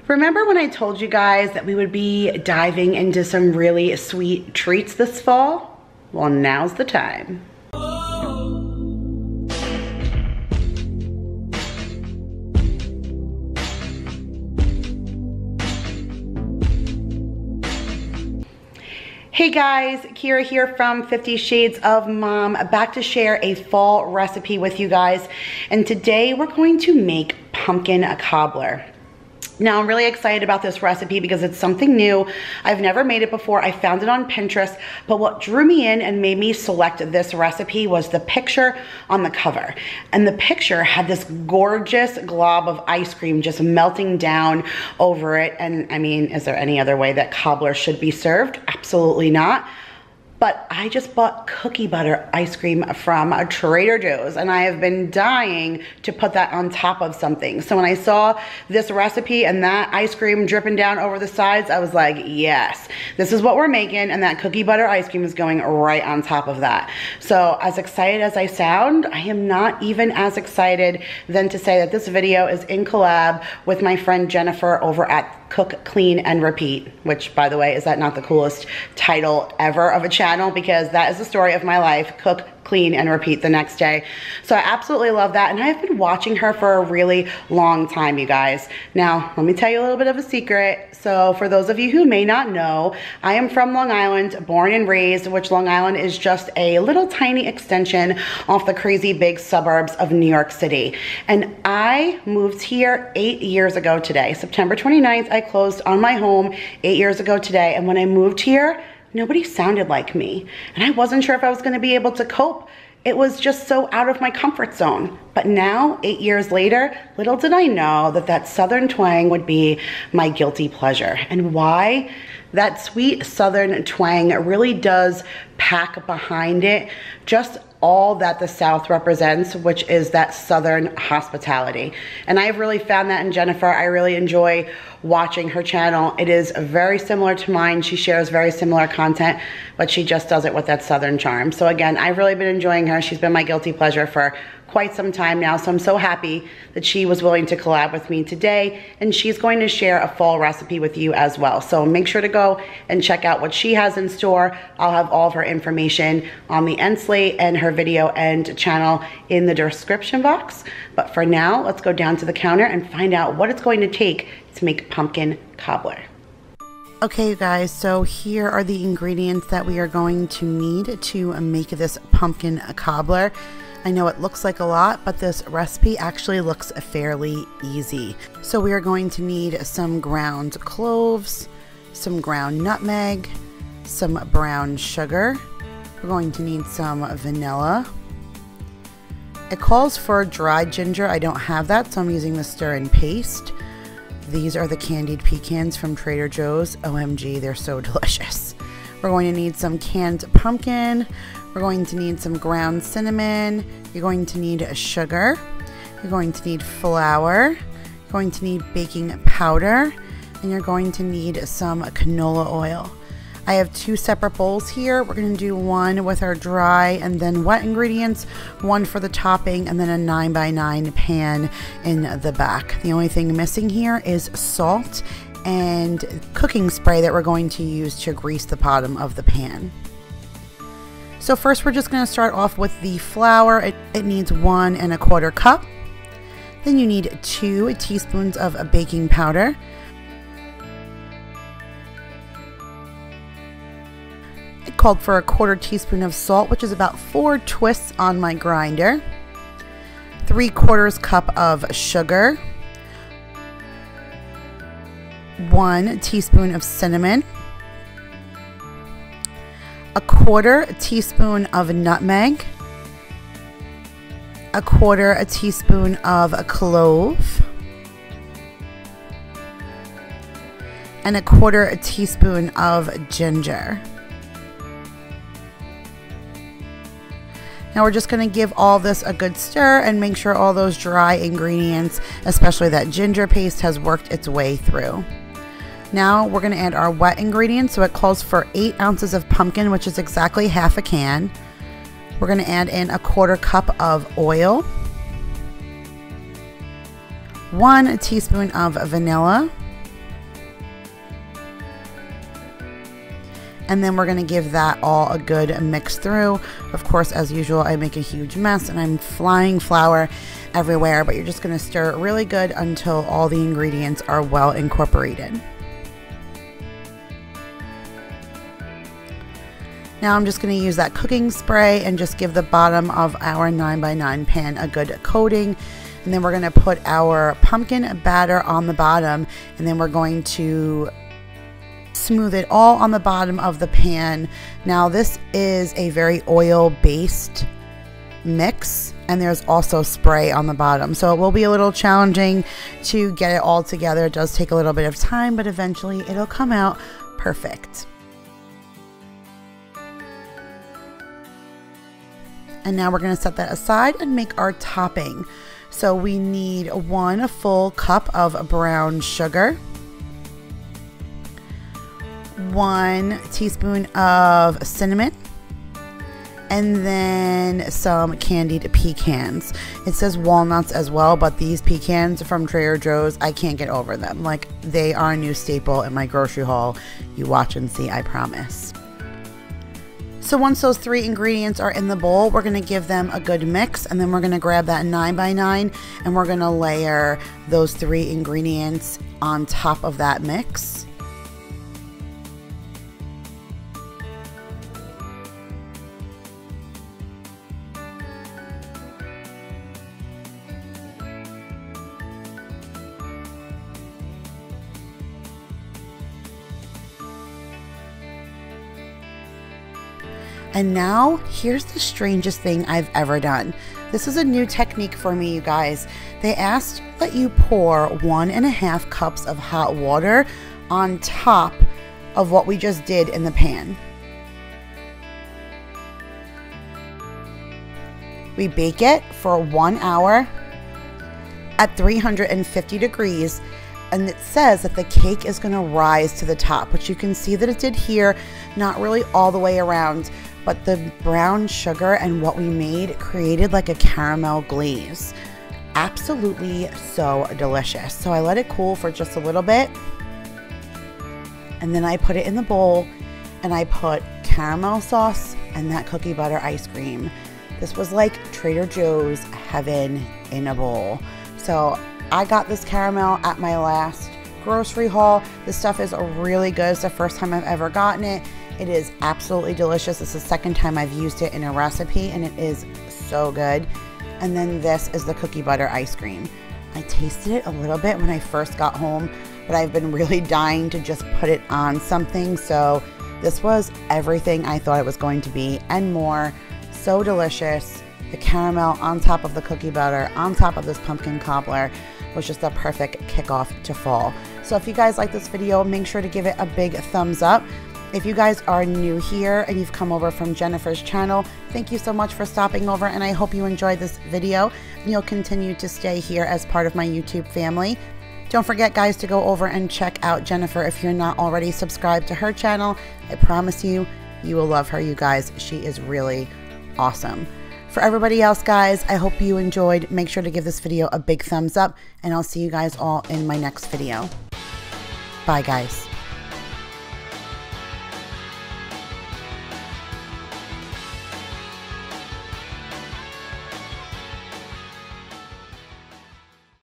Remember when I told you guys that we would be diving into some really sweet treats this fall? Well, now's the time. Hey guys, Kira here from 50 Shades of Mom, back to share a fall recipe with you guys. And today we're going to make pumpkin cobbler. Now I'm really excited about this recipe because it's something new. I've never made it before. I found it on Pinterest, but what drew me in and made me select this recipe was the picture on the cover. And the picture had this gorgeous glob of ice cream just melting down over it. And I mean, is there any other way that cobbler should be served? Absolutely not. But I just bought cookie butter ice cream from Trader Joe's, and I have been dying to put that on top of something. So when I saw this recipe and that ice cream dripping down over the sides, I was like, yes, this is what we're making, and that cookie butter ice cream is going right on top of that. So as excited as I sound, I am not even as excited than to say that this video is in collab with my friend Jennifer over at Cook, Clean, and Repeat, which, by the way, is that not the coolest title ever of a channel? Because that is the story of my life. Cook, clean, and repeat the next day. So I absolutely love that, and I've been watching her for a really long time, you guys. Now, let me tell you a little bit of a secret. So for those of you who may not know, I am from Long Island, born and raised, which Long Island is just a little tiny extension off the crazy big suburbs of New York City. And I moved here 8 years ago today. September 29th, I closed on my home 8 years ago today. And when I moved here, nobody sounded like me, and I wasn't sure if I was going to be able to cope. It was just so out of my comfort zone. But now, 8 years later, little did I know that that Southern twang would be my guilty pleasure. And why? That sweet Southern twang really does pack behind it just all that the South represents, which is that Southern hospitality. And I've really found that in Jennifer. I really enjoy watching her channel. It is very similar to mine. She shares very similar content, but she just does it with that Southern charm. So again, I've really been enjoying her. She's been my guilty pleasure for quite some time now, so I'm so happy that she was willing to collab with me today, and she's going to share a fall recipe with you as well. So make sure to go and check out what she has in store. I'll have all of her information on the end slate and her video and channel in the description box. But for now, let's go down to the counter and find out what it's going to take to make pumpkin cobbler. Okay, you guys, so here are the ingredients that we are going to need to make this pumpkin cobbler. I know it looks like a lot, but this recipe actually looks fairly easy. So we are going to need some ground cloves, some ground nutmeg, some brown sugar. We're going to need some vanilla. It calls for dried ginger. I don't have that, so I'm using the stir and paste. These are the candied pecans from Trader Joe's. OMG, they're so delicious. We're going to need some canned pumpkin. We're going to need some ground cinnamon. You're going to need sugar. You're going to need flour. You're going to need baking powder. And you're going to need some canola oil. I have two separate bowls here. We're going to do one with our dry and then wet ingredients, one for the topping, and then a 9x9 pan in the back. The only thing missing here is salt and cooking spray that we're going to use to grease the bottom of the pan. So first we're just going to start off with the flour. It needs 1 1/4 cup. Then you need 2 teaspoons of baking powder. It called for 1/4 teaspoon of salt, which is about 4 twists on my grinder. 3/4 cup of sugar. 1 teaspoon of cinnamon. 1/4 teaspoon of nutmeg, 1/4 teaspoon of clove, and 1/4 teaspoon of ginger. Now we're just going to give all this a good stir and make sure all those dry ingredients, especially that ginger paste, has worked its way through. Now we're going to add our wet ingredients. So it calls for 8 ounces of pumpkin, which is exactly half a can. We're going to add in 1/4 cup of oil, 1 teaspoon of vanilla, And then we're gonna give that all a good mix through. Of course, as usual, I make a huge mess and I'm flying flour everywhere, but you're just gonna stir it really good until all the ingredients are well incorporated. Now I'm just gonna use that cooking spray and just give the bottom of our 9x9 pan a good coating. And then we're gonna put our pumpkin batter on the bottom, and then we're going to smooth it all on the bottom of the pan. Now this is a very oil-based mix, and there's also spray on the bottom, so it will be a little challenging to get it all together. It does take a little bit of time, but eventually it'll come out perfect. And now we're going to set that aside and make our topping. So we need 1 full cup of brown sugar, 1 teaspoon of cinnamon, and then some candied pecans. It says walnuts as well, but these pecans from Trader Joe's, I can't get over them. Like, they are a new staple in my grocery haul. You watch and see, I promise. So once those 3 ingredients are in the bowl, we're going to give them a good mix, and then we're going to grab that 9x9 and we're going to layer those 3 ingredients on top of that mix. And now, here's the strangest thing I've ever done. This is a new technique for me, you guys. They asked that you pour 1.5 cups of hot water on top of what we just did in the pan. We bake it for 1 hour at 350 degrees. And it says that the cake is gonna rise to the top, which you can see that it did here, not really all the way around, but the brown sugar and what we made created like a caramel glaze. Absolutely so delicious. So I let it cool for just a little bit, and then I put it in the bowl, and I put caramel sauce and that cookie butter ice cream. This was like Trader Joe's heaven in a bowl. So I got this caramel at my last grocery haul. This stuff is really good. It's the first time I've ever gotten it. It is absolutely delicious. It's the second time I've used it in a recipe, and it is so good. And then this is the cookie butter ice cream. I tasted it a little bit when I first got home, but I've been really dying to just put it on something. So this was everything I thought it was going to be and more. So delicious. The caramel on top of the cookie butter, on top of this pumpkin cobbler, was just a perfect kickoff to fall. So if you guys like this video, make sure to give it a big thumbs up. If you guys are new here and you've come over from Jennifer's channel, thank you so much for stopping over, and I hope you enjoyed this video and you'll continue to stay here as part of my YouTube family. Don't forget, guys, to go over and check out Jennifer if you're not already subscribed to her channel. I promise you, you will love her, you guys. She is really awesome. For everybody else, guys, I hope you enjoyed. Make sure to give this video a big thumbs up, and I'll see you guys all in my next video. Bye, guys.